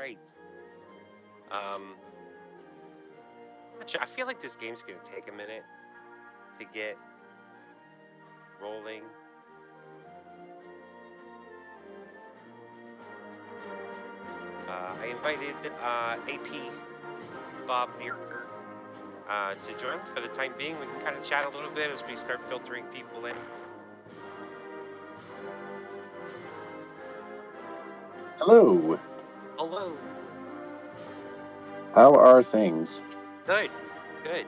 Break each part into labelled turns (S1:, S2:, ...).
S1: right. Um, I feel like this game's gonna take a minute to get rolling. I invited AP Bob Bierker to join for the time being. We can kind of chat a little bit as we start filtering people in.
S2: Hello.
S1: Hello.
S2: How are things?
S1: Good. Good.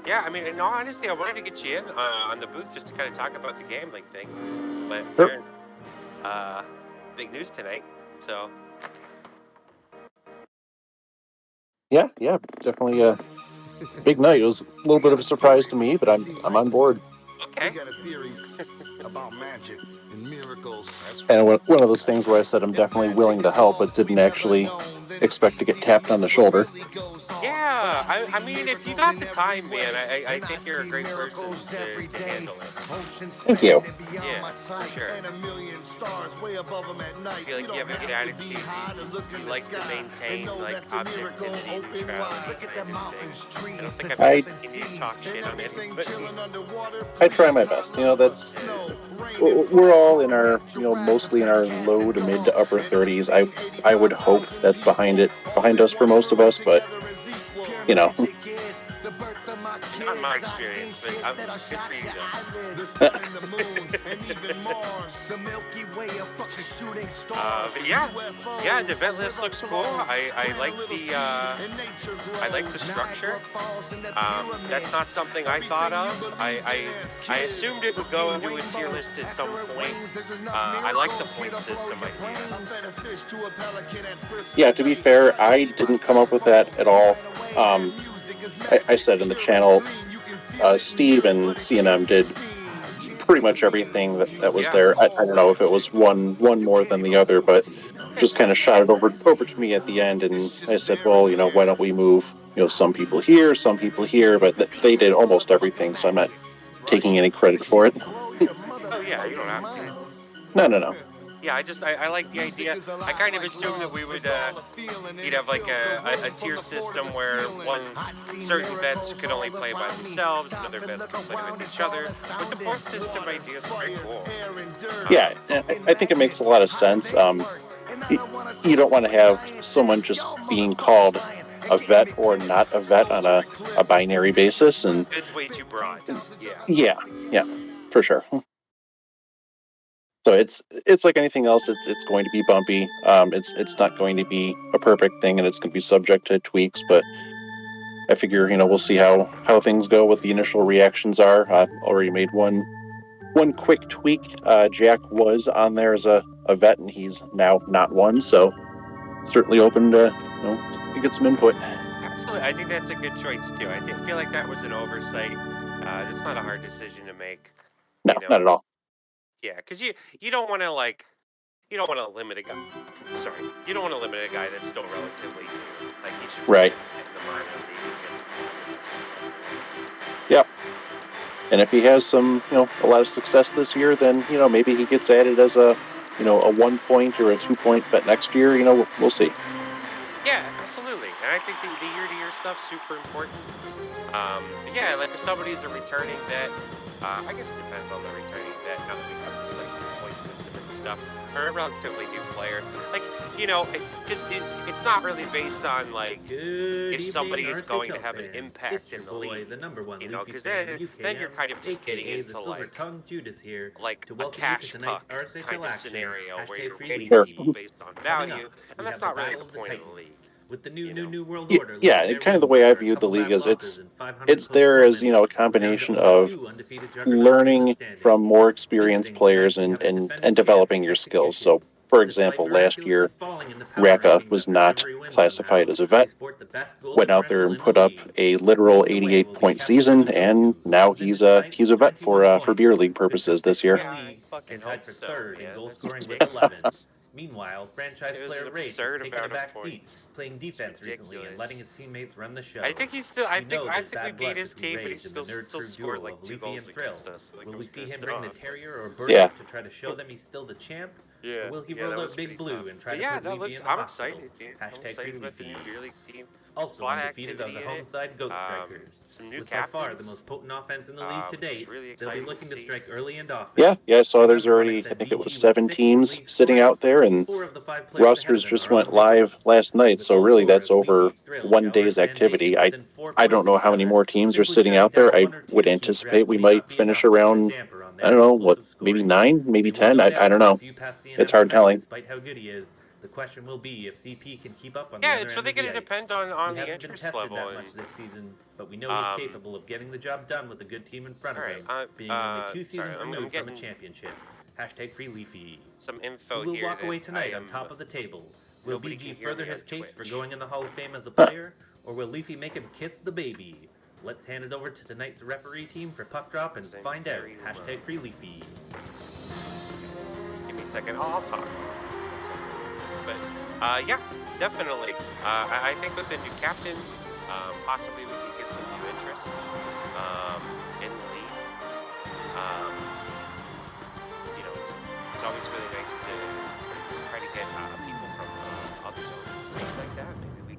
S1: Yeah, I mean, in all honesty, I wanted to get you in on the booth just to kind of talk about the gambling thing, but
S2: Sure.
S1: there's uh, big news tonight. So
S2: Yeah, definitely a big night. It was a little bit of a surprise to me, but I'm on board.
S1: okay.
S3: We got a theory about magic and miracles.
S2: And one of those things where I said I'm definitely willing to help, but didn't actually expect to get tapped on the shoulder.
S1: Yeah, I mean, if you got the time, man, I think you're a great person to handle it.
S2: Thank you.
S1: Yeah, for sure. I feel like you have a good attitude. You like to maintain like objectivity, neutrality, kind of thing. I don't think I've
S2: I
S1: ever seen you talk shit on anybody.
S2: I try my best. That's we're all in our mostly in our low to mid to upper 30s. I would hope that's behind us for most of us, but you know.
S1: Not my experience, but good for you but yeah, the event list looks cool. I like the structure. That's not something I thought of. I assumed it would go into a tier list at some point. I like the point system idea.
S2: Yeah, to be fair, I didn't come up with that at all. I said in the channel, Steve and CNM did pretty much everything that was there. I don't know if it was one more than the other, but just kind of shot it over to me at the end, and I said, well, why don't we move some people here, but they did almost everything, so I'm not taking any credit for it.
S1: Oh yeah, you don't have to.
S2: No.
S1: Yeah, I like the idea. I kind of assumed that we would you'd have like a tier system where one certain vets could only play by themselves, and other vets could play with each other. But the point system idea is pretty cool.
S2: Yeah, I think it makes a lot of sense. You don't want to have someone just being called a vet or not a vet on a binary basis, and
S1: it's way too broad. Yeah,
S2: for sure. So it's like anything else. It's going to be bumpy. It's not going to be a perfect thing, and it's going to be subject to tweaks. But I figure we'll see how things go, what the initial reactions are. I've already made one quick tweak. Jack was on there as a vet, and he's now not one. So certainly open to get some input.
S1: absolutely. I think that's a good choice too. Feel like that was an oversight. That's not a hard decision to make.
S2: No, not at all.
S1: Yeah, because you don't want to you don't want to limit a guy. Sorry, you don't want to limit a guy that's still relatively new. Like he should
S2: right
S1: in the minor league and get some time.
S2: Yep. And if he has some, a lot of success this year, then maybe he gets added as a 1 point or a 2 point bet next year. We'll see.
S1: Yeah, absolutely. And I think the year-to-year stuff's super important. Yeah, like if somebody's a returning vet, I guess it depends on the returning vet. Now that we have this like point system and stuff, or a relatively new player, like because it's not really based on like if somebody is going to have an impact in the league, because then you're kind of just getting into like a cash puck kind of scenario where you're rating people based on value, and that's not really the point of the league.
S4: With the new world order,
S2: yeah, and kind of the way I view the league is it's there as a combination of learning from more experienced players and developing your skills. So, for example, last year, Raka was not classified as a vet, went out there and put up a literal 88-point season, and now he's a vet for beer league purposes this year.
S1: Yeah, I fucking hope so, man. That's
S4: ridiculous.
S1: ridiculous.
S4: Meanwhile, franchise
S1: It was
S4: player
S1: an
S4: Rage has
S1: absurd
S4: taken a
S1: amount of
S4: back seat,
S1: points.
S4: playing
S1: It's
S4: defense recently and letting
S1: ridiculous.
S4: his teammates run the show.
S1: I think he's still. I think
S4: there's
S1: we
S4: bad
S1: beat
S4: blood
S1: his team, but he
S4: Rage and the nerd
S1: still
S4: crew
S1: scored
S4: duo
S1: like
S4: of
S1: 2
S4: Leafy and
S1: goals
S4: Thrill.
S1: against us. So like
S4: Will
S1: I
S4: we
S1: was
S4: see
S1: pissed
S4: him bring the
S1: off.
S4: Terrier or Bird
S2: Yeah.
S4: to try to show them he's still the champ?
S1: Yeah,
S4: Or will he
S1: yeah,
S4: roll
S1: that
S4: out
S1: was
S4: Big
S1: pretty
S4: Blue
S1: tough.
S4: and try
S1: But
S4: to
S1: yeah,
S4: put
S1: that
S4: Leafy
S1: looks.
S4: in the
S1: I'm
S4: hospital?
S1: excited. Yeah, I'm
S4: Hashtag free
S1: excited about the new
S4: Leafy.
S1: beer league team. There's a
S4: Also
S1: lot of
S4: undefeated on
S1: activity
S4: the
S1: in
S4: home
S1: it.
S4: side, Goat Strikers.
S1: Some new
S4: With by far the
S1: captains,
S4: most potent offense in the league to
S1: which is
S4: date,
S1: really
S4: they'll be
S1: exciting to
S4: looking to
S1: see.
S4: strike early and often.
S2: Yeah, I saw there's
S4: Remember when I
S2: already, I
S4: said
S2: think it was
S4: VG was
S2: 7
S4: 6th in
S2: teams
S4: league
S2: sitting
S4: scoring?
S2: out there, and
S4: 4 of the 5 players ahead
S2: rosters
S4: of them
S2: just
S4: are on
S2: went
S4: the big
S2: live
S4: ones.
S2: last night.
S4: With
S2: So
S4: all
S2: really,
S4: 4
S2: that's
S4: of
S2: over
S4: Leafy's thrill
S2: one
S4: showers
S2: day's
S4: and
S2: activity.
S4: making
S2: I
S4: within 4
S2: I
S4: points
S2: don't
S4: of
S2: know
S4: each
S2: how many
S4: other.
S2: more teams are
S4: Simply
S2: sitting
S4: shutting
S2: out there.
S4: down
S2: I
S4: 1 or
S2: would
S4: 2 key
S2: anticipate
S4: threats
S2: we
S4: may
S2: might
S4: not be
S2: finish
S4: enough to put a
S2: around,
S4: damper on
S2: I
S4: their
S2: don't know, what,
S4: explosive
S2: maybe
S4: scoring.
S2: 9, maybe
S4: They will
S2: 10.
S4: no
S2: I
S4: doubt
S2: don't
S4: let a
S2: know.
S4: few past
S2: It's
S4: CNM
S2: hard
S4: tonight,
S2: telling.
S4: despite how good he is. The question will be if CP can keep up on the
S1: Yeah,
S4: other
S1: it's
S4: end
S1: really
S4: of the
S1: going to
S4: ice.
S1: depend
S4: He
S1: on the
S4: hasn't been
S1: interest
S4: tested
S1: level
S4: that much
S1: and
S4: this season, but we know he's
S1: um.
S4: capable of getting the job done with a good team in front
S1: All
S4: of
S1: right.
S4: him, being only 2
S1: Sorry.
S4: seasons
S1: I'm
S4: removed from a
S1: getting
S4: championship. Hashtag free Leafy.
S1: some
S4: Who
S1: info
S4: will
S1: here
S4: walk
S1: that
S4: away
S1: I
S4: tonight on
S1: am.
S4: top of the table? Will
S1: Nobody can
S4: VG
S1: hear
S4: further
S1: me on
S4: his case for
S1: Twitch.
S4: going in the Hall of Fame as a
S2: Huh.
S4: player, or will Leafy make him kiss the baby? Let's hand it over to tonight's referee team for puck drop and
S1: Because I'm
S4: find out.
S1: very
S4: Hashtag
S1: low.
S4: free Leafy.
S1: Give me a second. I'll talk while I look this. But yeah, definitely. I think with the new captains, possibly we could get some new interest in the league. Um, it's always really nice to try to get people from other zones and stuff like that. Maybe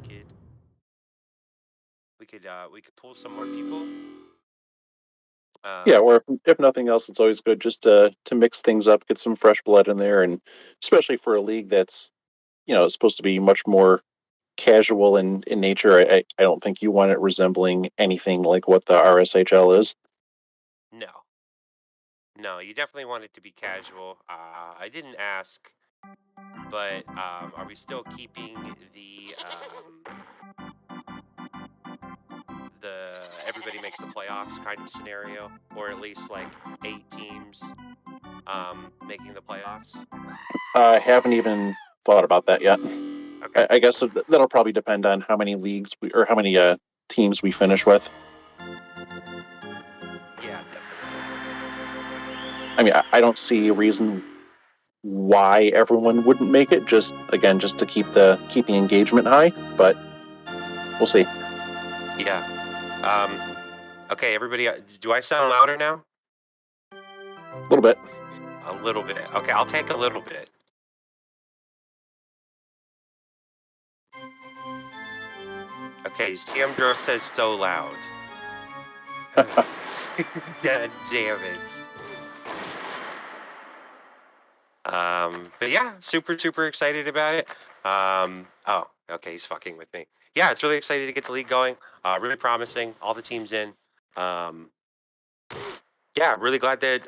S1: we could pull some more people.
S2: Yeah,
S1: Um,
S2: or if nothing else, it's always good just to mix things up, get some fresh blood in there, and especially for a league that's supposed to be much more casual in nature. I don't think you want it resembling anything like what the RSHL is.
S1: no, no, you definitely want it to be casual. I didn't ask, but are we still keeping the everybody makes the playoffs kind of scenario, or at least like 8 teams making the playoffs?
S2: I haven't even thought about that yet.
S1: Okay.
S2: I guess that'll probably depend on how many leagues or how many teams we finish with.
S1: Yeah, definitely.
S2: I mean, I don't see a reason why everyone wouldn't make it. Just again, just to keep the engagement high. But we'll see.
S1: Yeah. Okay, everybody. Do I sound louder now?
S2: A little bit.
S1: A little bit. Okay, I'll take a little bit. Okay, Sandro says so loud. God damn it. But yeah, super, super excited about it. Oh, okay, he's fucking with me. Yeah, it's really excited to get the league going. Really promising. All the teams in. Um, yeah, really glad that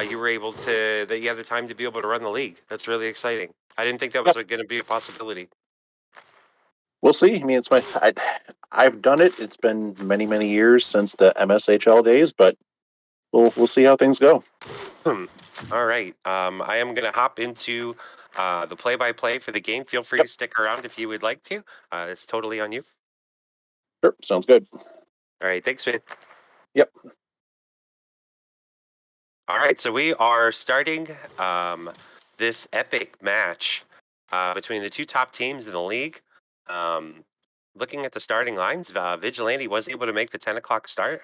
S1: you were able to that you had the time to be able to run the league. That's really exciting. I didn't think that was
S2: Yep.
S1: going to be a possibility.
S2: We'll see. I mean, I've done it. It's been many many years since the MSHL days, but we'll see how things go.
S1: All right. I am going to hop into the play-by-play for the game. Feel free to
S2: Yep.
S1: stick around if you would like to. It's totally on you.
S2: Sure. Sounds good.
S1: All right. Thanks, man.
S2: Yep.
S1: All right. So we are starting this epic match between the two top teams in the league. Looking at the starting lines, Vigilante was able to make the 10 o'clock start,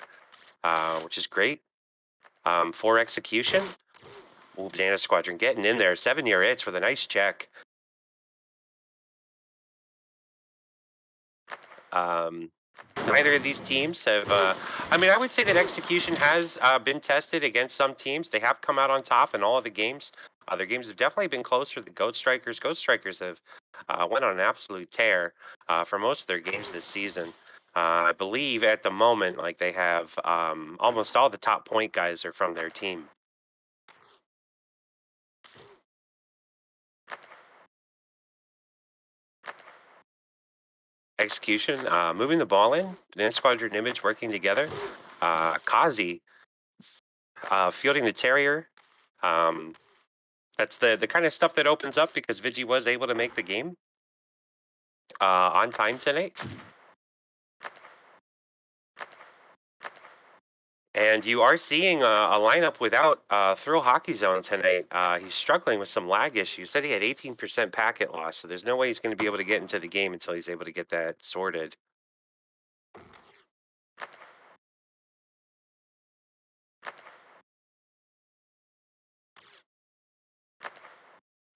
S1: which is great. For execution, ooh, Banana Squadron getting in there. 7-year itch with a nice check. Neither of these teams have. I mean, I would say that execution has been tested against some teams. They have come out on top in all of the games. Their games have definitely been closer. The Goat Strikers. Goat Strikers have went on an absolute tear for most of their games this season. I believe at the moment, like they have almost all the top point guys are from their team. Execution, moving the ball in. Banana Squadron Image working together. Kazi fielding the Terrier. That's the kind of stuff that opens up because Vigi was able to make the game on time tonight. And you are seeing a lineup without Thrill Hockey Zone tonight. He's struggling with some lag issues. Said he had 18% packet loss, so there's no way he's going to be able to get into the game until he's able to get that sorted.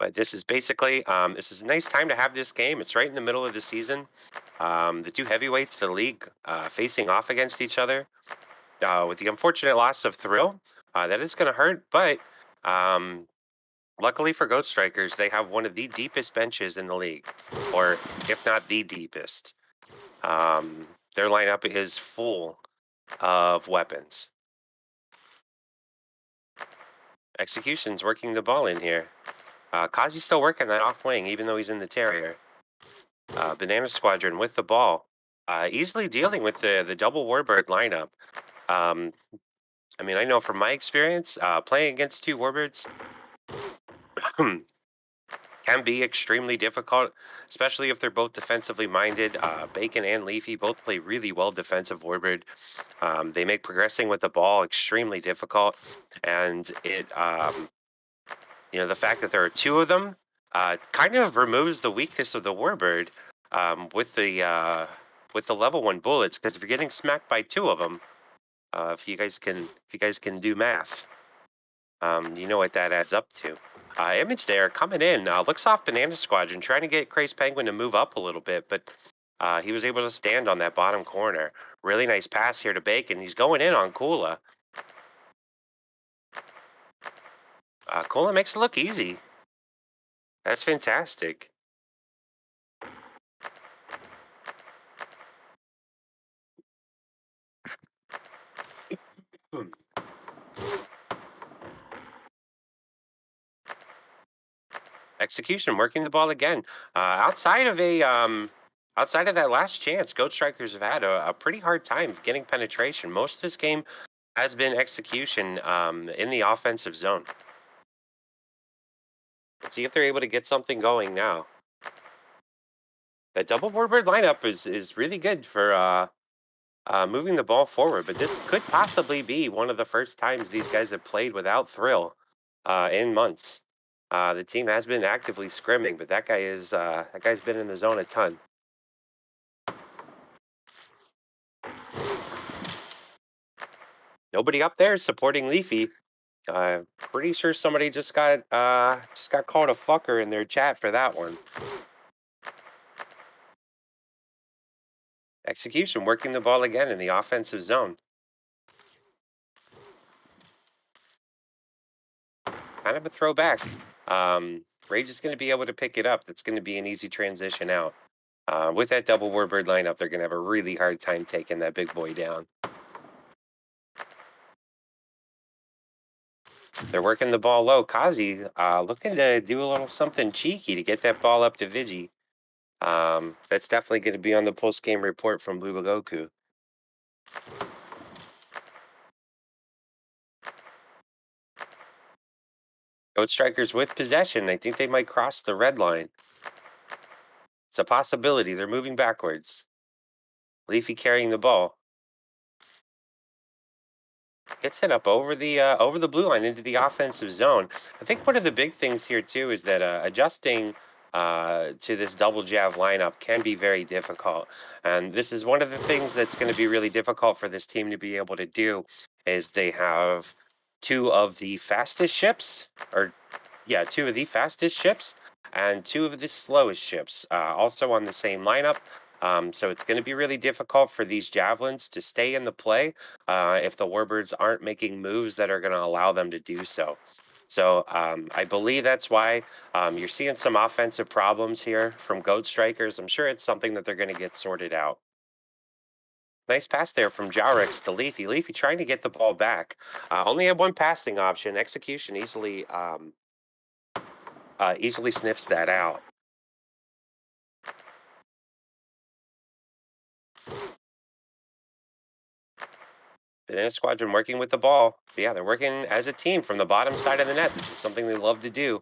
S1: But this is basically this is a nice time to have this game. It's right in the middle of the season. The two heavyweights of the league facing off against each other. With the unfortunate loss of Thrill, that is going to hurt. But um, luckily for Goat Strikers, they have one of the deepest benches in the league, or if not the deepest. Their lineup is full of weapons. Execution's working the ball in here. Kazi's still working that off wing, even though he's in the Terrier. Banana Squadron with the ball, easily dealing with the double Warbird lineup. Um, I mean, I know from my experience, playing against two Warbirds can be extremely difficult, especially if they're both defensively minded. Bacon and Leafy both play really well defensive Warbird. They make progressing with the ball extremely difficult, and the fact that there are two of them kind of removes the weakness of the Warbird with the level 1 bullets, because if you're getting smacked by two of them, if you guys can do math, you know what that adds up to. Image there coming in, looks off Banana Squadron, trying to get Craze Penguin to move up a little bit, but he was able to stand on that bottom corner. Really nice pass here to Bacon. He's going in on Kula. Kula makes it look easy. That's fantastic. Hmm. Execution working the ball again. Outside of that last chance, Goat Strikers have had a pretty hard time getting penetration. Most of this game has been execution in the offensive zone. Let's see if they're able to get something going now. That double Warbird lineup is really good for moving the ball forward, but this could possibly be one of the first times these guys have played without Thrill in months. The team has been actively scrimming, but that guy's been in the zone a ton. Nobody up there is supporting Leafy. Pretty sure somebody just got called a fucker in their chat for that one. Execution working the ball again in the offensive zone. Kind of a throwback. Rage is going to be able to pick it up. That's going to be an easy transition out. With that double Warbird lineup, they're going to have a really hard time taking that big boy down. They're working the ball low. Kazi looking to do a little something cheeky to get that ball up to Vigi. That's definitely going to be on the post-game report from Blue Goku. Goat Strikers with possession. I think they might cross the red line. It's a possibility. They're moving backwards. Leafy carrying the ball. Gets it up over the blue line into the offensive zone. I think one of the big things here too is that adjusting to this double jav lineup can be very difficult, and this is one of the things that's going to be really difficult for this team to be able to do. Is they have two of the fastest ships, or yeah, two of the fastest ships and two of the slowest ships, also on the same lineup. So it's going to be really difficult for these javelins to stay in the play if the Warbirds aren't making moves that are going to allow them to do so. So I believe that's why you're seeing some offensive problems here from Goat Strikers. I'm sure it's something that they're going to get sorted out. Nice pass there from Jarix to Leafy. Leafy trying to get the ball back. Only had one passing option. Execution easily sniffs that out. Banana Squadron working with the ball. Yeah, they're working as a team from the bottom side of the net. This is something they love to do.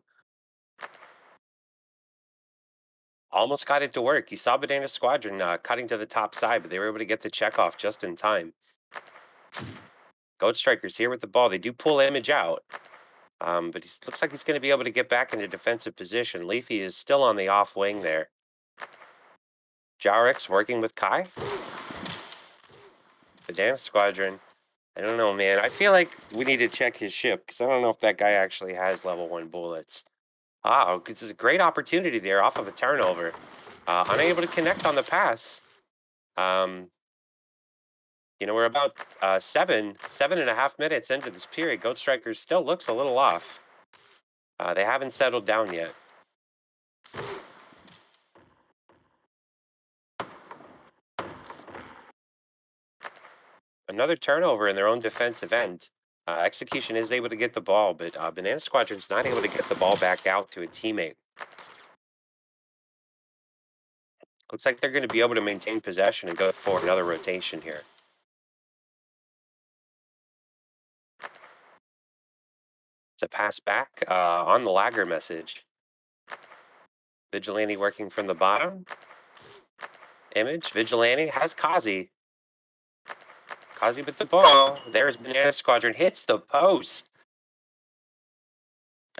S1: Almost got it to work. You saw Banana Squadron cutting to the top side, but they were able to get the check off just in time. Goat Strikers here with the ball. They do pull Image out, but he looks like he's going to be able to get back into defensive position. Leafy is still on the off wing there. Jarix working with Kai. Banana Squadron. I don't know, man. I feel like we need to check his ship because I don't know if that guy actually has level 1 bullets. Ah, this is a great opportunity there off of a turnover. Unable to connect on the pass. Um, we're about 7.5 minutes into this period. Goat Strikers still looks a little off. They haven't settled down yet. Another turnover in their own defensive end. Execution is able to get the ball, but Banana Squadron's not able to get the ball back out to a teammate. Looks like they're going to be able to maintain possession and go for another rotation here. It's a pass back on the lagger message. Vigilante working from the bottom. Image. Vigilante has Kazi. Kazi with the ball. There's Banana Squadron. Hits the post.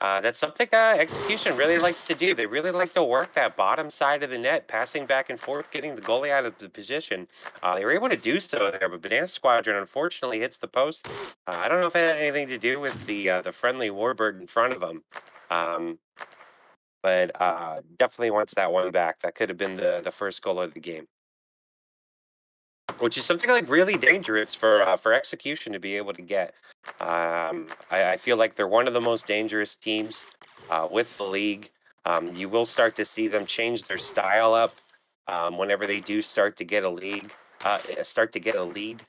S1: That's something Execution really likes to do. They really like to work that bottom side of the net, passing back and forth, getting the goalie out of the position. They were able to do so there, but Banana Squadron unfortunately hits the post. I don't know if it had anything to do with the friendly Warbird in front of them, um, but definitely wants that one back. That could have been the first goal of the game, which is something like really dangerous for Execution to be able to get. I feel like they're one of the most dangerous teams with the league. You will start to see them change their style up whenever they do start to get a league, start to get a lead.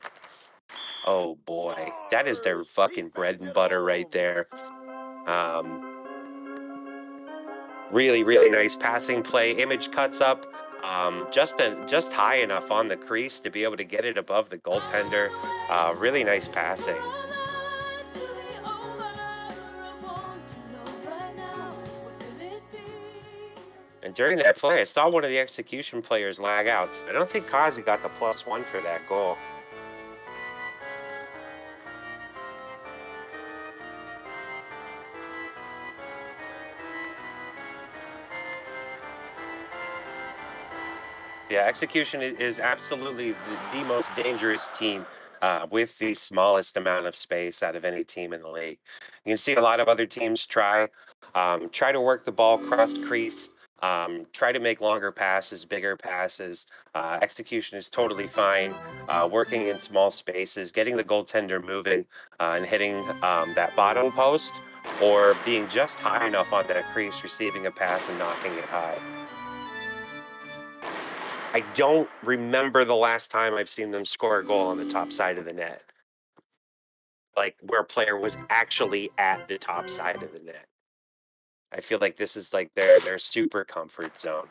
S1: Oh boy, that is their fucking bread and butter right there. Um, Really, really nice passing play. Image cuts up just high enough on the crease to be able to get it above the goaltender. Really nice passing. And during that play, I saw one of the Execution players lag out. So I don't think Kazi got the +1 for that goal. Yeah, Execution is absolutely the most dangerous team with the smallest amount of space out of any team in the league. You can see a lot of other teams try to work the ball cross crease, try to make longer passes, bigger passes. Execution is totally fine working in small spaces, getting the goaltender moving, and hitting that bottom post, or being just high enough on that crease, receiving a pass and knocking it high. I don't remember the last time I've seen them score a goal on the top side of the net, like where a player was actually at the top side of the net. I feel like this is like their super comfort zone,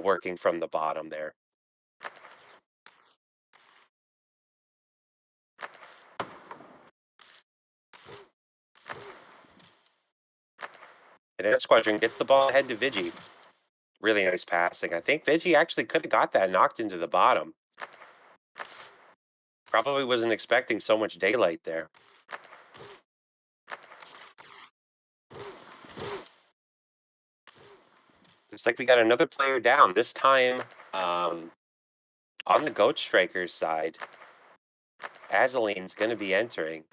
S1: working from the bottom there. And Air Squadron gets the ball ahead to Vigi. Really nice passing. I think Vigi actually could have got that knocked into the bottom. Probably wasn't expecting so much daylight there. Looks like we got another player down, this time on the Goat Strikers side. Azaline's going to be entering.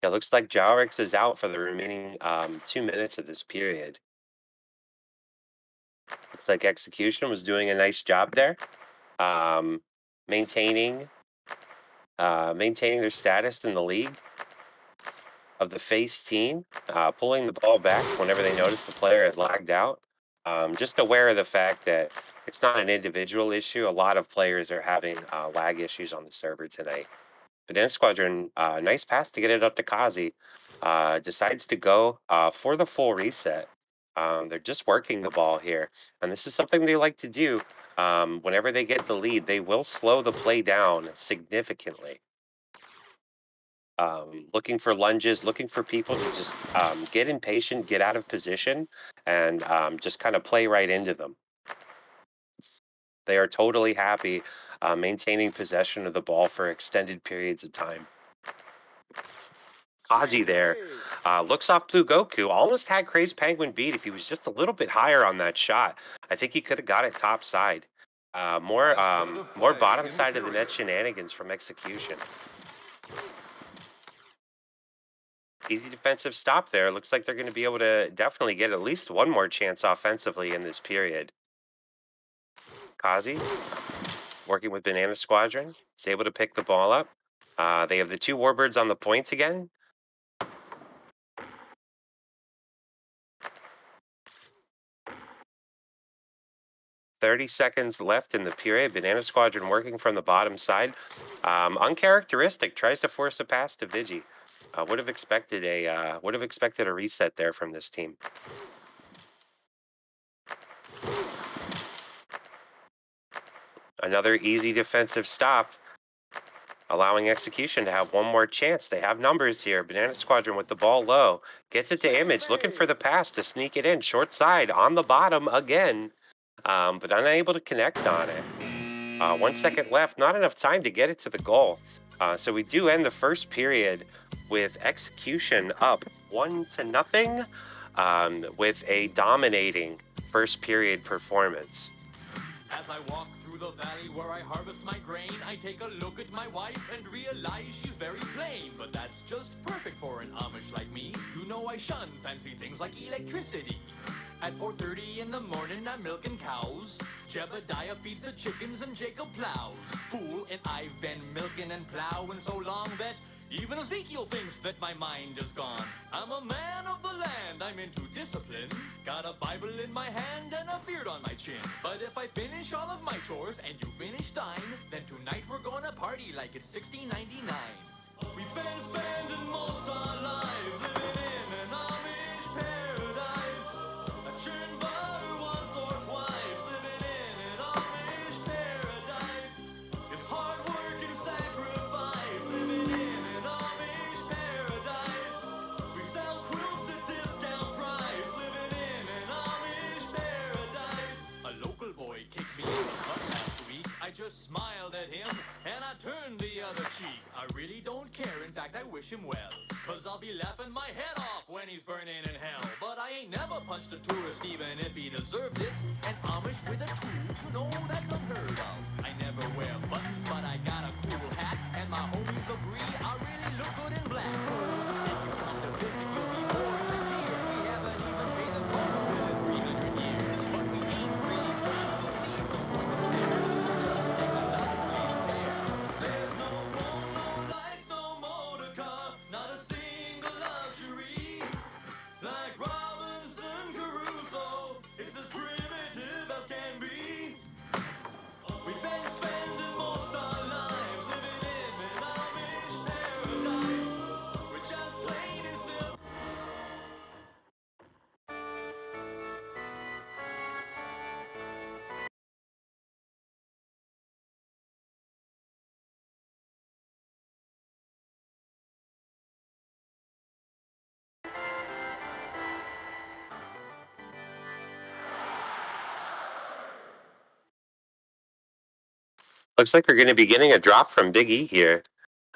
S1: It looks like Jowrix is out for the remaining 2 minutes of this period. Looks like Execution was doing a nice job there, um, maintaining maintaining their status in the league of the face team, pulling the ball back whenever they noticed the player had lagged out. Just aware of the fact that it's not an individual issue. A lot of players are having lag issues on the server tonight. Banana Squadron, nice pass to get it up to Kazi. Decides to go for the full reset. They're just working the ball here. And this is something they like to do. Whenever they get the lead, they will slow the play down significantly. Looking for lunges, looking for people to just get impatient, get out of position, and just kind of play right into them. They are totally happy maintaining possession of the ball for extended periods of time. Kazi there looks off Blue Goku. Almost had Crazed Penguin beat if he was just a little bit higher on that shot. I think he could have got it top side. More bottom side of the net shenanigans from execution. Easy defensive stop there. Looks like they're going to be able to definitely get at least one more chance offensively in this period. Kazi, working with Banana Squadron, is able to pick the ball up. They have the two Warbirds on the points again. "30 seconds left in the period. Banana Squadron working from the bottom side. Uncharacteristic. Tries to force a pass to Vigi. Would have expected a reset there from this team. Another easy defensive stop, allowing execution to have one more chance. They have numbers here. Banana Squadron with the ball low. Gets it to Image, looking for the pass to sneak it in. Short side on the bottom again, but unable to connect on it. 1 second left, not enough time to get it to the goal. So we do end the first period with execution up 1-0, with a dominating first period performance.
S5: As I walk through the valley where I harvest my grain, I take a look at my wife and realize she's very plain. But that's just perfect for an Amish like me. You know I shun fancy things like electricity. At 4:30 in the morning, I'm milking cows. Jebediah feeds the chickens and Jacob plows. Fool, and I've been milking and plowing so long that even Ezekiel thinks that my mind is gone. I'm a man of the land, I'm into discipline. Got a Bible in my hand and a beard on my chin. But if I finish all of my chores and you finish thine, then tonight we're gonna party like it's 1699. We've been spending most our lives living in an Amish paradise. I churn butter once or twice, living in an Amish paradise. It's hard work and sacrifice, living in an Amish paradise. We sell quilts at discount price, living in an Amish paradise. A local boy kicked me in the butt last week. I just smiled at him and I turned the other cheek. I really don't care, in fact I wish him well, cause I'll be laughing my head off when he's burning in hell. But I ain't never punched a tourist even if he deserved it. An Amish with a tool, you know that's unheard of. I never wear buttons but I got a cool hat, and my homies agree I really look good in black. If you come to visit you'll be bored to tears. We haven't even paid the phone bill in 300 years. But we ain't really clean, so please don't point the stairs. Just technologically impaired. There's no phone, no lights, no motor car, not a single luxury. Like Robinson Crusoe, it's as primitive as can be. We've been spending most our lives living in an Amish paradise. We're just plain and simple.
S1: Looks like we're going to be getting a drop from Big E here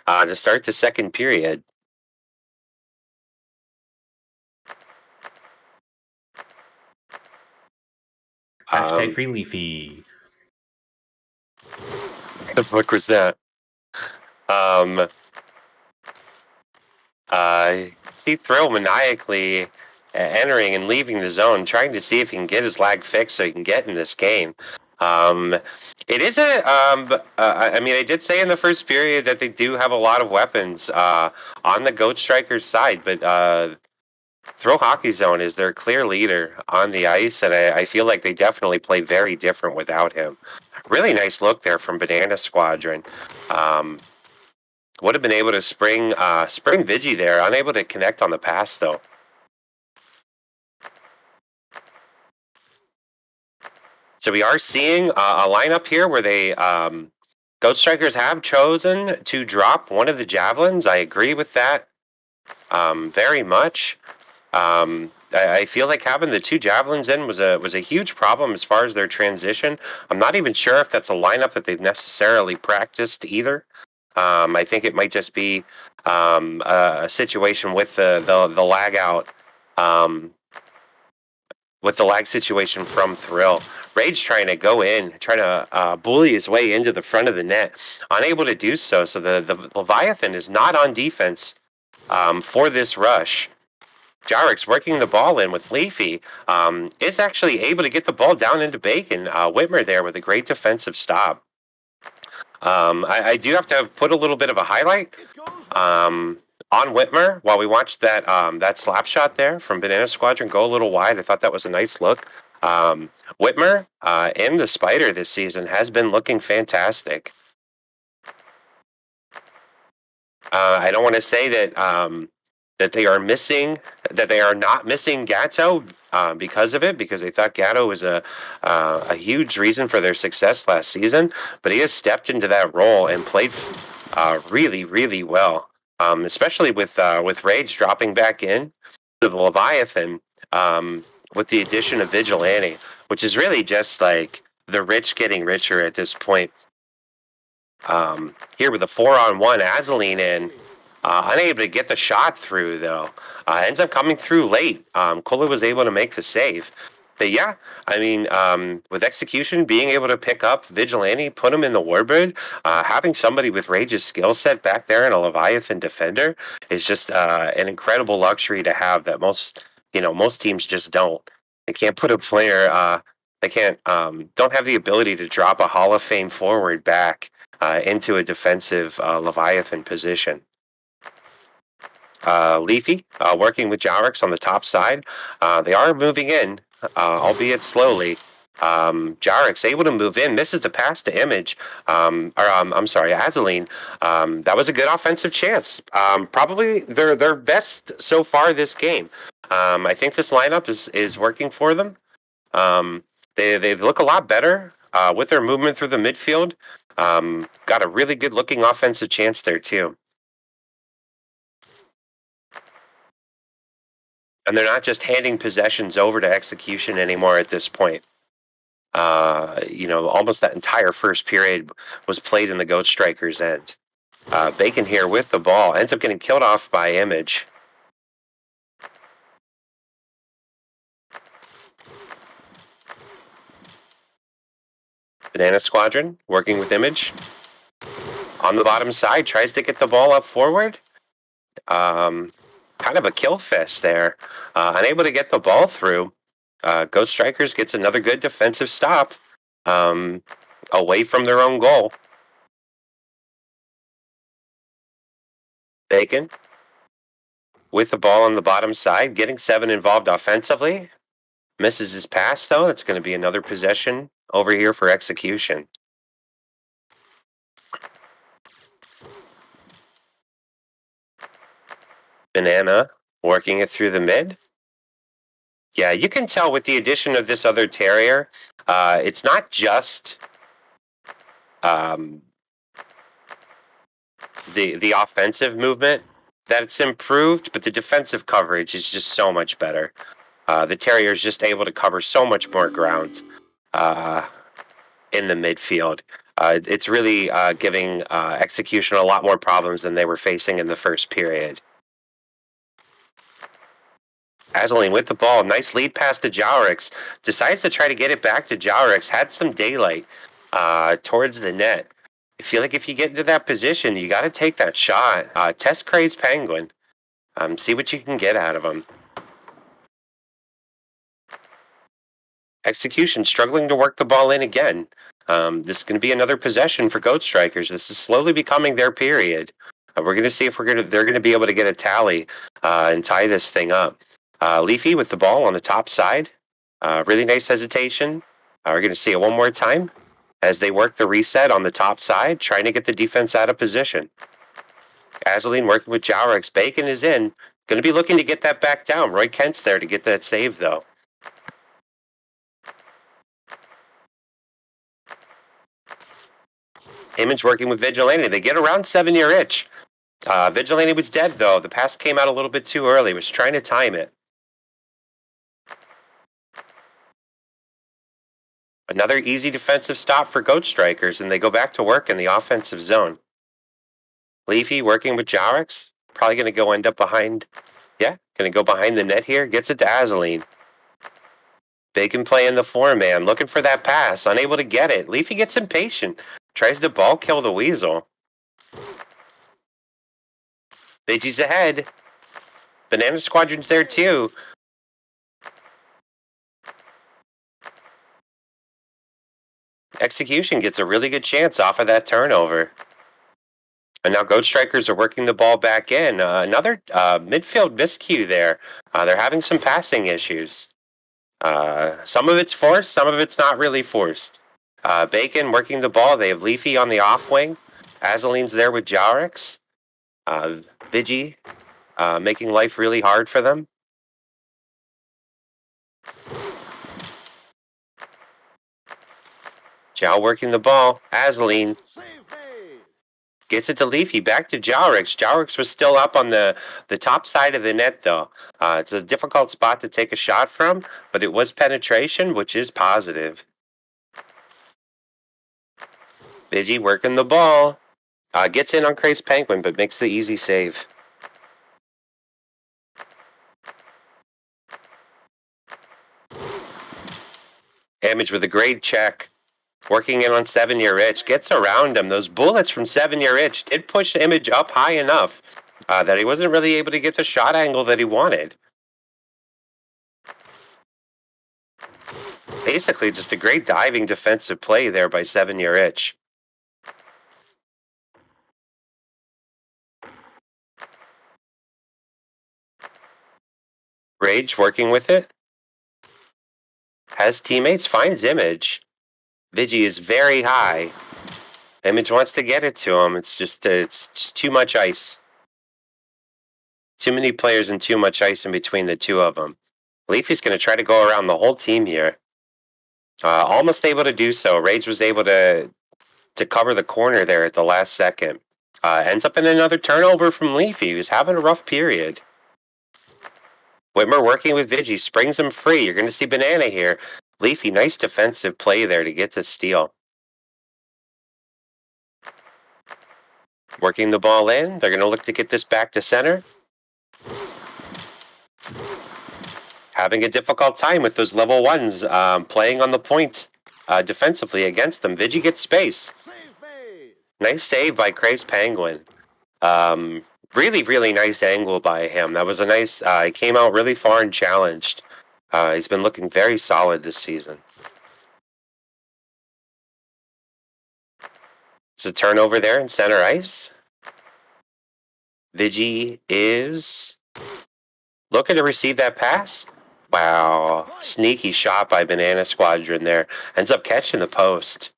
S1: to start the second period.
S4: Hashtag free Leafy.
S1: What the fuck was that? See Thrill maniacally entering and leaving the zone, trying to see if he can get his lag fixed so he can get in this game. It is I mean, I did say in the first period that they do have a lot of weapons on the Goat Strikers side, but Thrill Hockey Zone is their clear leader on the ice, and I feel like they definitely play very different without him. Really nice look there from Banana Squadron. Would have been able to spring Vigi there, unable to connect on the pass though. So we are seeing a lineup here where they Goat Strikers have chosen to drop one of the javelins. I agree with that very much. I feel like having the two javelins in was a huge problem as far as their transition. I'm not even sure if that's a lineup that they've necessarily practiced either. I think it might just be a situation with the lag out with the lag situation from Thrill. Rage trying to go in, trying to bully his way into the front of the net, unable to do so. So the Leviathan is not on defense for this rush. Jarix working the ball in with Leafy is actually able to get the ball down into Bacon. Whitmer there with a great defensive stop. I do have to put a little bit of a highlight on Whitmer while we watched that slap shot there from Banana Squadron go a little wide. I thought that was a nice look. Whitmer in the Spider this season has been looking fantastic. I don't want to say that they are not missing Gatto because of it, because they thought Gatto was a huge reason for their success last season, but he has stepped into that role and played really, really well, especially with Rage dropping back in to the Leviathan with the addition of Vigilante, which is really just like the rich getting richer at this point. Here with a 4-on-1, Azaline in. Unable to get the shot through, though. Ends up coming through late. Kohler was able to make the save. But yeah, I mean, with execution, being able to pick up Vigilante, put him in the Warbird, having somebody with Rage's skill set back there and a Leviathan defender is just an incredible luxury to have that most teams just don't. They can't put a player, don't have the ability to drop a Hall of Fame forward back into a defensive Leviathan position. Leafy working with Jarix on the top side. They are moving in, albeit slowly. Jarix able to move in, misses the pass to Image. I'm sorry, Azaline. That was a good offensive chance. Probably their best so far this game. I think this lineup is working for them. They look a lot better with their movement through the midfield. Got a really good looking offensive chance there too. And they're not just handing possessions over to execution anymore at this point. Almost that entire first period was played in the Goat Strikers' end. Bacon here with the ball ends up getting killed off by Image. Banana Squadron working with Image. On the bottom side, tries to get the ball up forward. Kind of a kill fest there. Unable to get the ball through. Ghost Strikers gets another good defensive stop away from their own goal. Bacon with the ball on the bottom side, getting 7 involved offensively. Misses his pass, though. It's going to be another possession over here for execution. Banana working it through the mid. Yeah, you can tell with the addition of this other Terrier, it's not just the offensive movement that's improved, but the defensive coverage is just so much better. The Terrier is just able to cover so much more ground in the midfield. It's really giving execution a lot more problems than they were facing in the first period. Azaline with the ball. Nice lead pass to Jarix. Decides to try to get it back to Jarix. Had some daylight towards the net. I feel like if you get into that position, you got to take that shot. Test Craze Penguin. See what you can get out of him. Execution struggling to work the ball in again. This is going to be another possession for Goat Strikers. This is slowly becoming their period. We're going to see if they're going to be able to get a tally and tie this thing up. Leafy with the ball on the top side. Really nice hesitation. We're going to see it one more time as they work the reset on the top side, trying to get the defense out of position. Azaline working with Jarix. Bacon is in. Going to be looking to get that back down. Roy Kent's there to get that save, though. Image working with Vigilante. They get around 7-year itch. Vigilante was dead, though. The pass came out a little bit too early. Was trying to time it. Another easy defensive stop for Goat Strikers, and they go back to work in the offensive zone. Leafy working with Jarix. Probably going to go end up behind. Yeah, going to go behind the net here. Gets it to Azaline. Bacon playing the 4-man, looking for that pass, unable to get it. Leafy gets impatient, tries to ball kill the Weasel. Vigi's ahead. Banana Squadron's there too. Execution gets a really good chance off of that turnover. And now Goat Strikers are working the ball back in. Another midfield miscue there. They're having some passing issues. Some of it's forced, some of it's not really forced. Bacon working the ball. They have Leafy on the off wing. Azaline's there with Jarix. Vigi making life really hard for them. Jow working the ball. Azaline gets it to Leafy. Back to Jarix. Jarix was still up on the top side of the net, though. It's a difficult spot to take a shot from, but it was penetration, which is positive. Vigi working the ball. Gets in on Craze Penguin, but makes the easy save. Image with a great check. Working in on 7-year itch. Gets around him. Those bullets from 7-year itch did push Image up high enough that he wasn't really able to get the shot angle that he wanted. Basically, just a great diving defensive play there by 7-year itch. Rage working with it. Has teammates, finds Image. Vigi is very high. Image wants to get it to him. It's just too much ice. Too many players and too much ice in between the two of them. Leafy's going to try to go around the whole team here. Almost able to do so. Rage was able to cover the corner there at the last second. Ends up in another turnover from Leafy, who's having a rough period. Whitmer working with Vigi, springs him free. You're going to see Banana here. Leafy, nice defensive play there to get the steal. Working the ball in. They're going to look to get this back to center. Having a difficult time with those level ones playing on the point defensively against them. Vigi gets space. Nice save by Craze Penguin. Really, really nice angle by him. That was a nice... he came out really far and challenged. He's been looking very solid this season. There's a turnover there in center ice. Vigi is looking to receive that pass. Wow. Sneaky shot by Banana Squadron there. Ends up catching the post.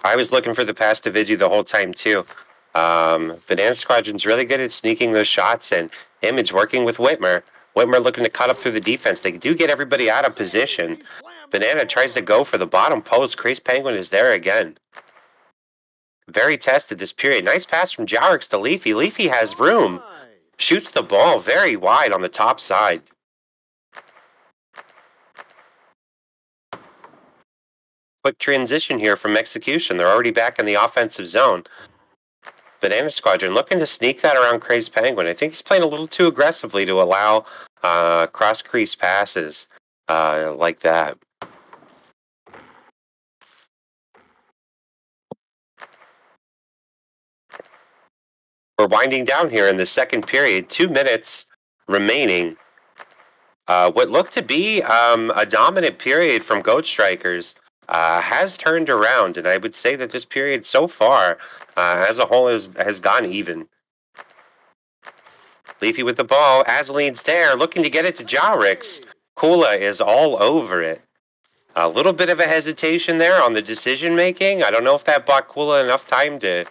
S1: I was looking for the pass to Vigi the whole time, too. Banana Squadron's really good at sneaking those shots in. Image working with Whitmer. Whitmer looking to cut up through the defense. They do get everybody out of position. Banana tries to go for the bottom post. Craze Penguin is there again. Very tested this period. Nice pass from Jarix to Leafy. Leafy has room. Shoots the ball very wide on the top side. Quick transition here from execution. They're already back in the offensive zone. Banana Squadron looking to sneak that around Craze Penguin. I think he's playing a little too aggressively to allow cross-crease passes like that. We're winding down here in the second period. 2 minutes remaining. What looked to be a dominant period from Goat Strikers has turned around, and I would say that this period so far, as a whole, has gone even. Leafy with the ball. Azaline's there, looking to get it to Jarix. Kula is all over it. A little bit of a hesitation there on the decision making. I don't know if that bought Kula enough time to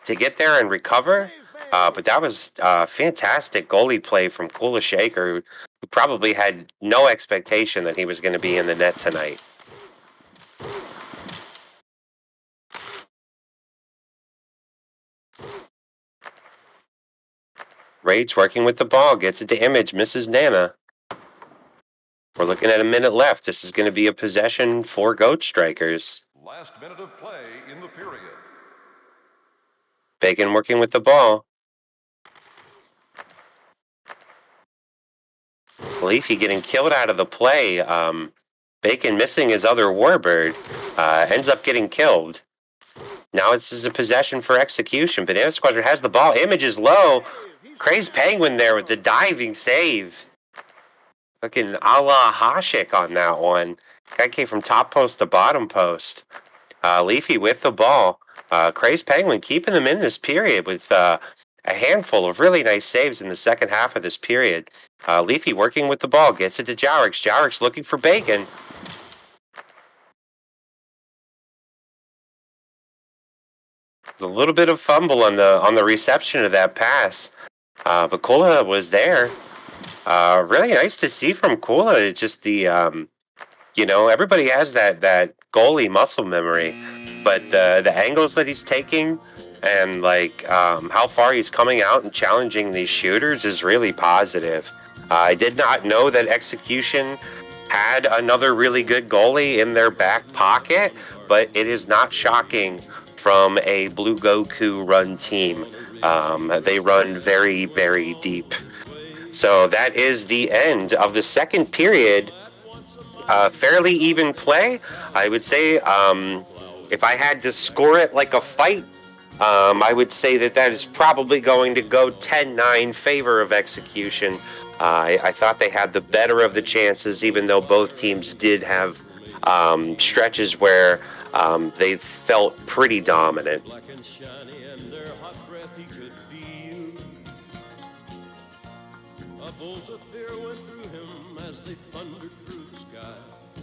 S1: get there and recover. But that was fantastic goalie play from Kula Shaker, who probably had no expectation that he was going to be in the net tonight. Rage working with the ball, gets it to Image, misses Nana. We're looking at a minute left. This is going to be a possession for Goat Strikers.
S6: Last minute of play in the period.
S1: Bacon working with the ball. Leafy getting killed out of the play. Bacon missing his other warbird. Ends up getting killed. Now this is a possession for execution. Banana Squadron has the ball. Image is low. Crazed Penguin there with the diving save. Fucking a la Hashik on that one. Guy came from top post to bottom post. Leafy with the ball. Crazed Penguin keeping them in this period with a handful of really nice saves in the second half of this period. Leafy working with the ball. Gets it to Jowrix. Jowrix looking for Bacon. There's a little bit of fumble on the reception of that pass. But Kula was there. Really nice to see from Kula. It's just the everybody has that goalie muscle memory, but the angles that he's taking and like how far he's coming out and challenging these shooters is really positive. I did not know that Execution had another really good goalie in their back pocket, but it is not shocking from a Blue Goku run team. They run very, very deep. So that is the end of the second period. Fairly even play, I would say. If I had to score it like a fight, I would say that is probably going to go 10-9 favor of Execution. I thought they had the better of the chances, even though both teams did have stretches where they felt pretty dominant.
S7: A bolt of fear went through him as they thundered through the sky.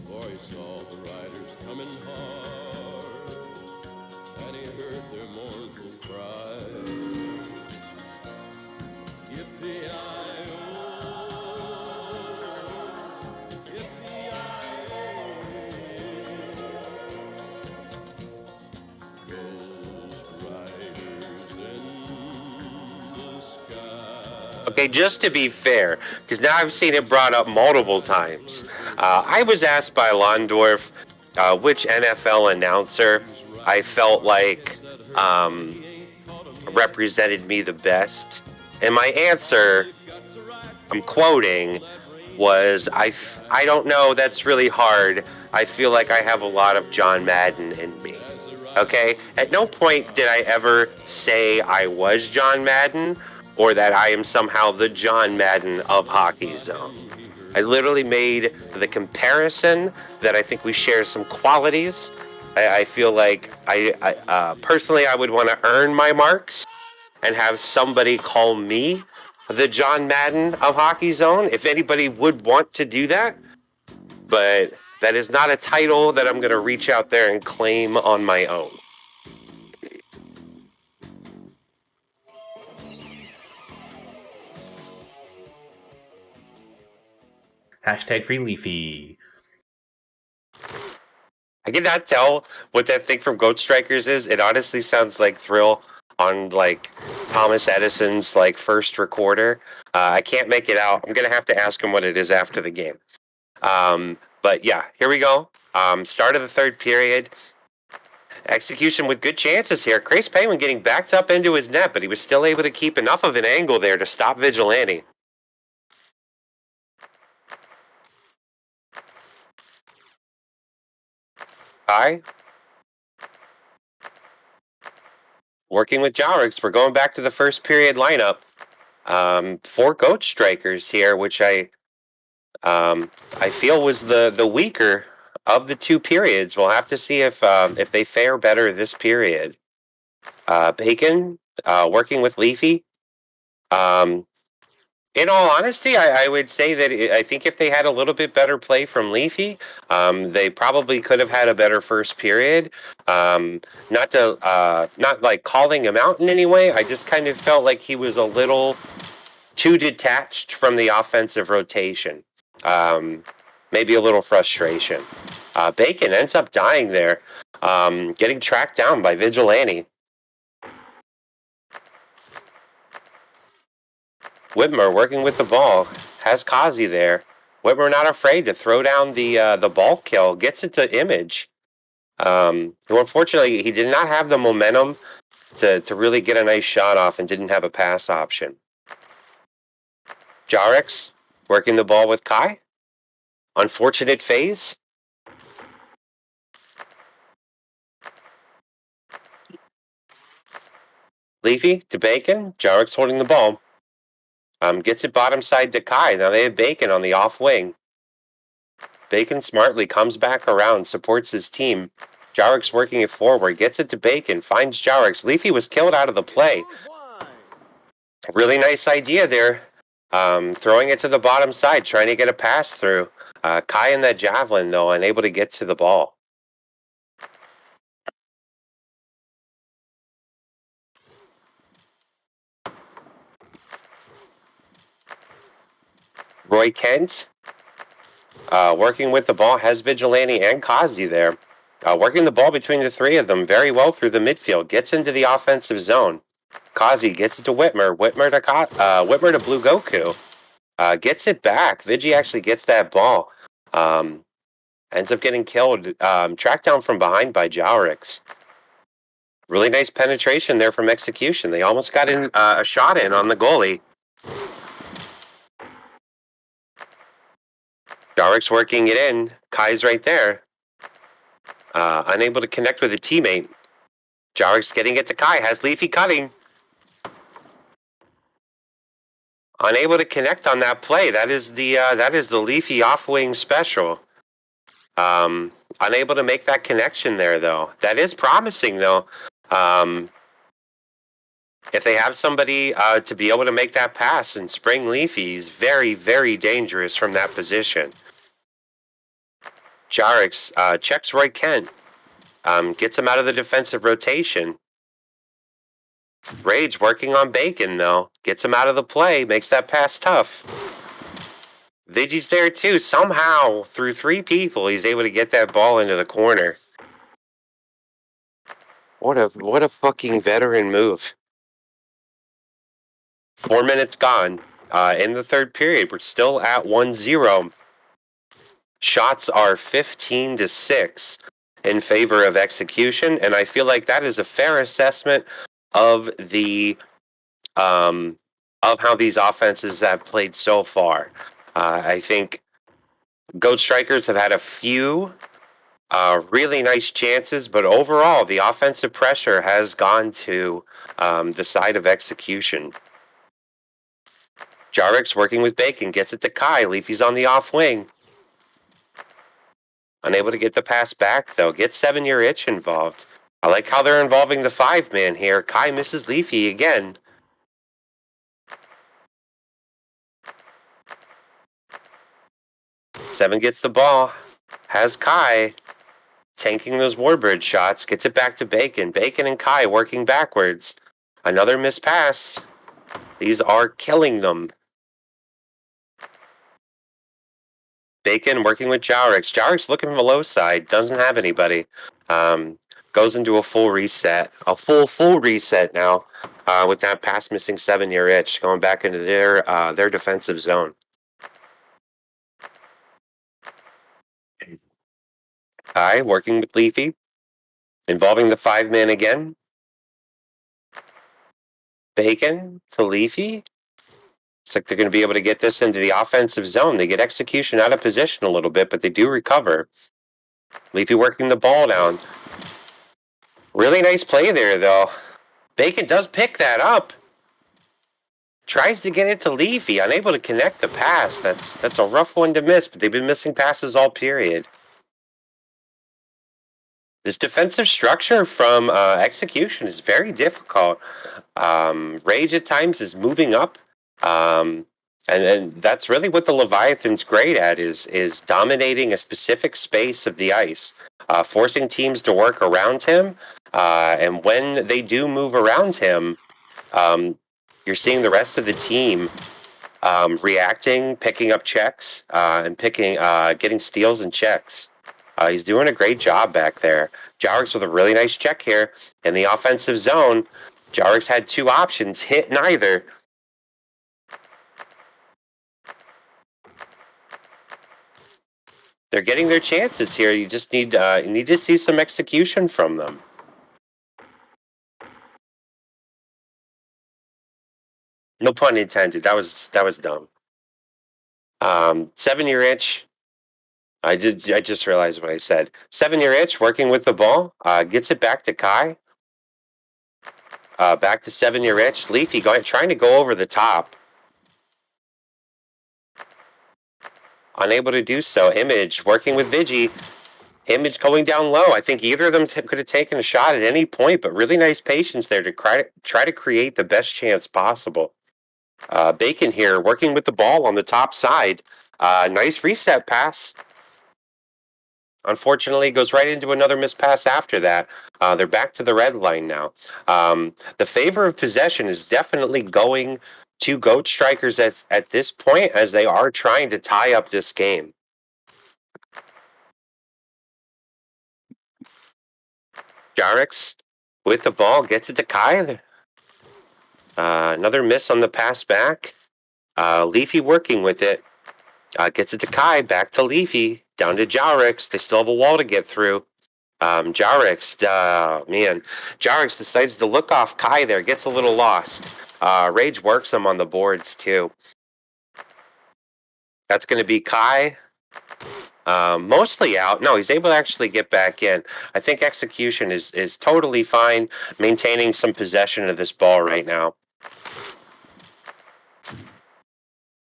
S7: For he saw the riders coming hard, and he heard their mournful cry. Yippee-i-oh, yippee-i-oh, ghost riders in the sky.
S1: Okay, just to be fair, because now I've seen it brought up multiple times. I was asked by Londorf which NFL announcer I felt like represented me the best. And my answer, I'm quoting, was, I don't know, that's really hard. I feel like I have a lot of John Madden in me. Okay? At no point did I ever say I was John Madden, or that I am somehow the John Madden of Hockey Zone. I literally made the comparison that I think we share some qualities. I feel like I personally I would want to earn my marks and have somebody call me the John Madden of Hockey Zone, if anybody would want to do that. But that is not a title that I'm going to reach out there and claim on my own.
S4: Hashtag free Leafy.
S1: I cannot tell what that thing from Goat Strikirs is. It honestly sounds like Thrill on like Thomas Edison's like first recorder. I can't make it out. I'm gonna have to ask him what it is after the game. But yeah, here we go. Start of the third period. Execution with good chances here. Crazed Penguin getting backed up into his net, but he was still able to keep enough of an angle there to stop Vigilante. Working with Jowrix, we're going back to the first period lineup. 4 Goat Strikirs here, which I feel was the weaker of the 2 periods. We'll have to see if they fare better this period. Bacon working with Leafy. In all honesty, I would say that I think if they had a little bit better play from Leafy, they probably could have had a better first period. Not like calling him out in any way. I just kind of felt like he was a little too detached from the offensive rotation. Maybe a little frustration. Bacon ends up dying there, getting tracked down by Vigilante. Whitmer working with the ball, has Kazi there. Whitmer not afraid to throw down the ball kill, gets it to Image. Who unfortunately, he did not have the momentum to really get a nice shot off and didn't have a pass option. Jowrix working the ball with Kai. Unfortunate phase. Leafy to Bacon. Jarrick's holding the ball. Gets it bottom side to Kai. Now they have Bacon on the off wing. Bacon smartly comes back around, supports his team. Jarrick's working it forward, gets it to Bacon, finds Jarrick's. Leafy was killed out of the play. Really nice idea there. Throwing it to the bottom side, trying to get a pass through. Kai in that javelin, though, unable to get to the ball. Roy Kent, working with the ball, has Vigilante and Kazi there. Working the ball between the three of them very well through the midfield. Gets into the offensive zone. Kazi gets it to Whitmer. Whitmer to Blue Goku. Gets it back. Vigi actually gets that ball. Ends up getting killed. Tracked down from behind by Jarrick's. Really nice penetration there from Execution. They almost got in a shot in on the goalie. Jarrick's working it in. Kai's right there. Unable to connect with a teammate. Jarrick's getting it to Kai. Has Leafy cutting. Unable to connect on that play. That is the Leafy off wing special. Unable to make that connection there though. That is promising though. If they have somebody to be able to make that pass and spring Leafy, he's very, very dangerous from that position. Jarrick's checks Roy Kent. Gets him out of the defensive rotation. Rage working on Bacon, though. Gets him out of the play. Makes that pass tough. Vigi's there, too. Somehow, through three people, he's able to get that ball into the corner. What a fucking veteran move. 4 minutes gone. In the third period, we're still at 1-0. Shots are 15-6 in favor of Execution, and I feel like that is a fair assessment of the of how these offenses have played so far. I think Goat Strikirs have had a few really nice chances, but overall the offensive pressure has gone to the side of Execution. Jarrick's working with Bacon, gets it to Kai. Leafy's on the off wing. Unable to get the pass back, though. Get 7-year itch involved. I like how they're involving the 5-man here. Kai misses Leafy again. Seven gets the ball. Has Kai. Tanking those Warbird shots. Gets it back to Bacon. Bacon and Kai working backwards. Another missed pass. These are killing them. Bacon working with Jarrick's. Jarrick's looking from the low side. Doesn't have anybody. Goes into a full reset. A full reset now. With that pass missing 7-year itch. Going back into their defensive zone. Kai working with Leafy. Involving the 5-man again. Bacon to Leafy. Looks like they're going to be able to get this into the offensive zone. They get Execution out of position a little bit, but they do recover. Leafy working the ball down. Really nice play there, though. Bacon does pick that up. Tries to get it to Leafy. Unable to connect the pass. That's a rough one to miss, but they've been missing passes all period. This defensive structure from Execution is very difficult. Rage at times is moving up. And that's really what the Leviathan's great at is dominating a specific space of the ice, forcing teams to work around him. And when they do move around him, you're seeing the rest of the team reacting, picking up checks, and getting steals and checks. He's doing a great job back there. Jarrick's with a really nice check here in the offensive zone. Jarrick's had two options, hit neither. They're getting their chances here. You just need to see some execution from them. No pun intended. That was dumb. 7-year itch. I just realized what I said. 7-year itch working with the ball. Gets it back to Kai. Back to 7-year itch. Leafy trying to go over the top. Unable to do so. Image working with Vigi. Image going down low. I think either of them could have taken a shot at any point, but really nice patience there to try to create the best chance possible. Bacon here working with the ball on the top side. Nice reset pass. Unfortunately, goes right into another missed pass after that. They're back to the red line now. The favor of possession is definitely going to Goat Strikers at this point, as they are trying to tie up this game. Jarix with the ball gets it to Kai. Another miss on the pass back. Leafy working with it. Gets it to Kai, back to Leafy, down to Jarix. They still have a wall to get through. Jarix decides to look off Kai there, gets a little lost. Rage works him on the boards too. That's going to be Kai. Mostly out. No, he's able to actually get back in. I think execution is totally fine, maintaining some possession of this ball right now.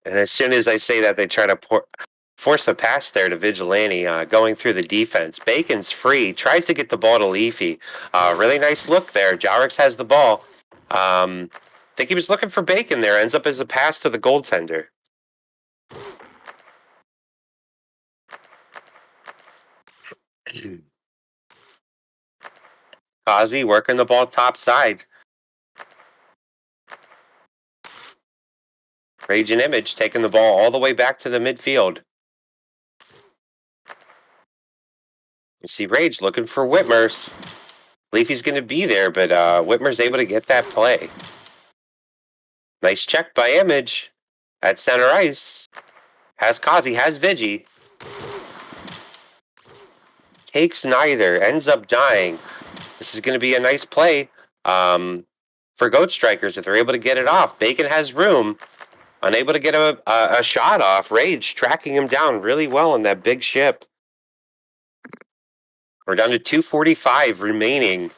S1: And as soon as I say that, they try to force a pass there to Vigilante, going through the defense. Bacon's free, tries to get the ball to Leafy. Really nice look there. Jarix has the ball. I think he was looking for Bacon there. Ends up as a pass to the goaltender. Kazi working the ball top side. Rage and Image taking the ball all the way back to the midfield. You see Rage looking for Whitmer's. Leafy's going to be there, but Whitmer's able to get that play. Nice check by Image at center ice. Has Kazi, has Vigi. Takes neither, ends up dying. This is going to be a nice play for Goat Strikers if they're able to get it off. Bacon has room. Unable to get a shot off. Rage tracking him down really well in that big ship. We're down to 2:45 remaining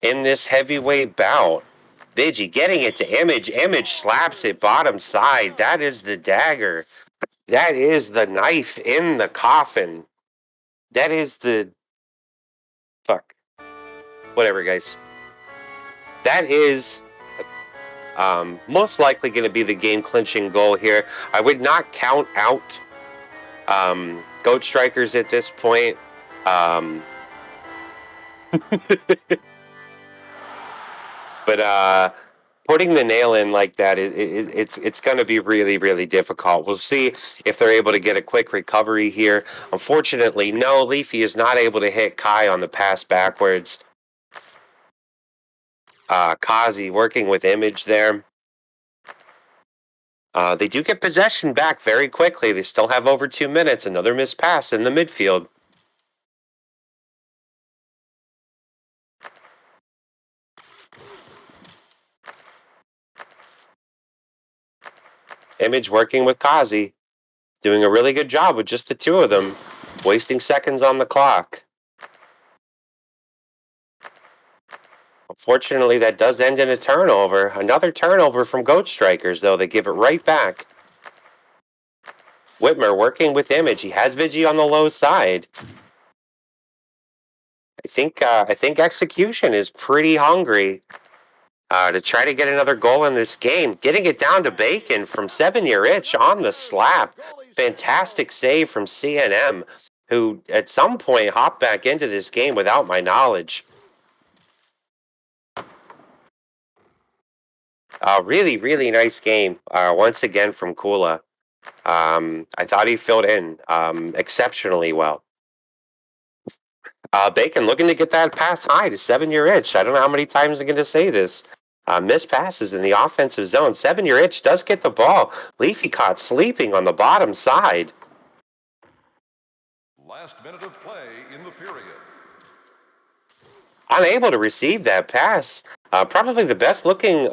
S1: in this heavyweight bout. Vigi getting it to Image. Image slaps it bottom side. That is the dagger. That is the knife in the coffin. That is the... Fuck. Whatever, guys. That is... most likely going to be the game-clinching goal here. I would not count out Goat Strikers at this point. But putting the nail in like that, it's going to be really, really difficult. We'll see if they're able to get a quick recovery here. Unfortunately, no, Leafy is not able to hit Kai on the pass backwards. Kazi working with Image there. They do get possession back very quickly. They still have over 2 minutes. Another missed pass in the midfield. Image working with Kazi. Doing a really good job with just the two of them. Wasting seconds on the clock. Unfortunately, that does end in a turnover. Another turnover from Goat Strikers, though. They give it right back. Whitmer working with Image. He has Vigi on the low side. I think execution is pretty hungry to try to get another goal in this game. Getting it down to Bacon from 7-year itch on the slap. Fantastic save from CNM, who at some point hopped back into this game without my knowledge. Really, really nice game once again from Kula. I thought he filled in exceptionally well. Bacon looking to get that pass high to 7-year itch. I don't know how many times I'm going to say this. Missed passes in the offensive zone. 7-year itch does get the ball. Leafy caught sleeping on the bottom side.
S6: Last minute of play in the period.
S1: Unable to receive that pass. Probably the best looking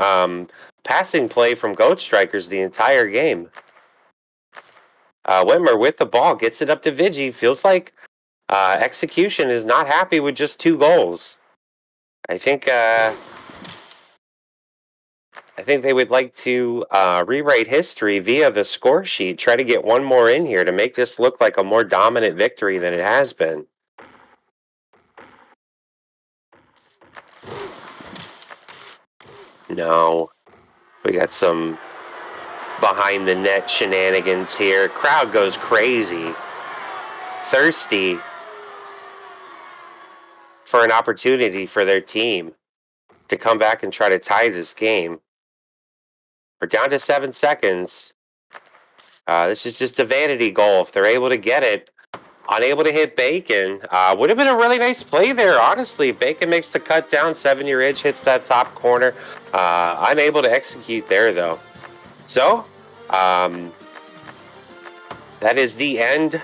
S1: passing play from Goat Strikers the entire game. Whitmer with the ball gets it up to Vigi. Feels like Execution is not happy with just 2 goals. I think they would like to rewrite history via the score sheet. Try to get one more in here to make this look like a more dominant victory than it has been. No, we got some behind the net shenanigans here. Crowd goes crazy, thirsty for an opportunity for their team to come back and try to tie this game. We're down to 7 seconds. This is just a vanity goal. If they're able to get it, unable to hit Bacon. Would have been a really nice play there, honestly. Bacon makes the cut down, 7-year edge, hits that top corner. Unable to execute there, though. So, that is the end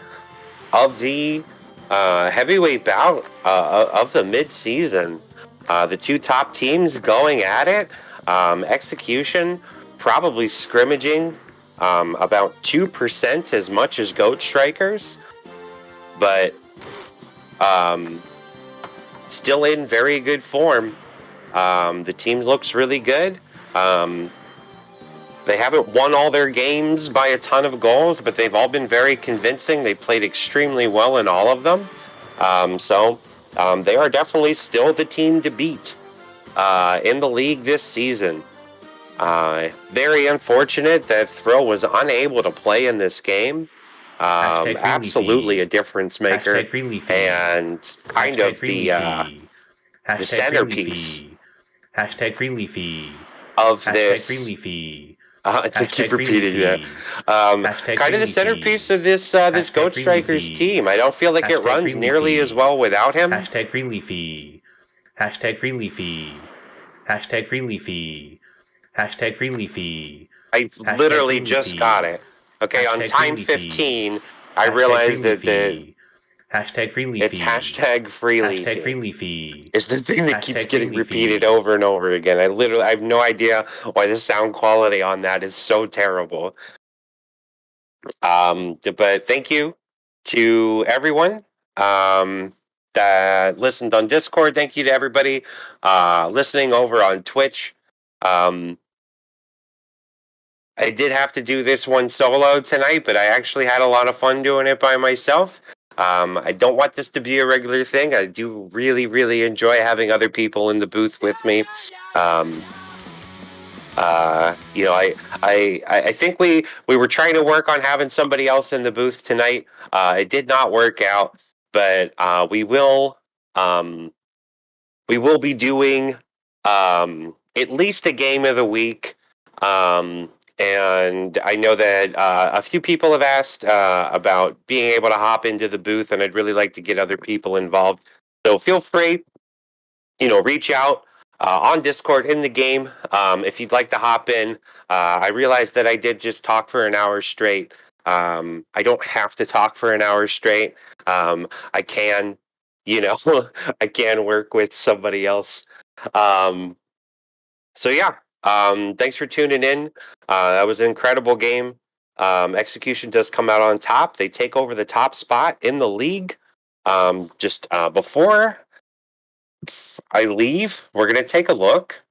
S1: of the heavyweight bout of the mid-season. The 2 top teams going at it. Execution probably scrimmaging about 2% as much as Goat Strikirs. But still in very good form. The team looks really good. They haven't won all their games by a ton of goals, but they've all been very convincing. They played extremely well in all of them. So they are definitely still the team to beat in the league this season. Very unfortunate that Thrill was unable to play in this game. Absolutely a difference maker and kind of the centerpiece
S4: Hashtag FreeLeafy.
S1: of
S4: Hashtag
S1: this.
S4: FreeLeafy.
S1: I keep repeating that. Kind of the centerpiece of this this Goat Strikirs team. I don't feel like it runs nearly as well without him.
S4: Hashtag FreeLeafy. Hashtag FreeLeafy. Hashtag FreeLeafy. Hashtag FreeLeafy.
S1: I literally just got it. Okay, on time 15, I realized that
S4: Hashtag FreeLeafy.
S1: it's hashtag FreeLeafy.
S4: Hashtag FreeLeafy.
S1: It's the thing that keeps getting
S4: FreeLeafy.
S1: repeated over and over again. I have no idea why the sound quality on that is so terrible. But thank you to everyone that listened on Discord. Thank you to everybody listening over on Twitch. I did have to do this one solo tonight, but I actually had a lot of fun doing it by myself. I don't want this to be a regular thing. I do really, really enjoy having other people in the booth with me. I think we were trying to work on having somebody else in the booth tonight. It did not work out, but we will be doing at least a game of the week. And I know that a few people have asked about being able to hop into the booth, and I'd really like to get other people involved. So feel free, reach out on Discord in the game if you'd like to hop in. I realized that I did just talk for an hour straight. I don't have to talk for an hour straight. I can, I can work with somebody else. So yeah. Thanks for tuning in. That was an incredible game. Execution does come out on top. They take over the top spot in the league. Just before I leave, we're going to take a look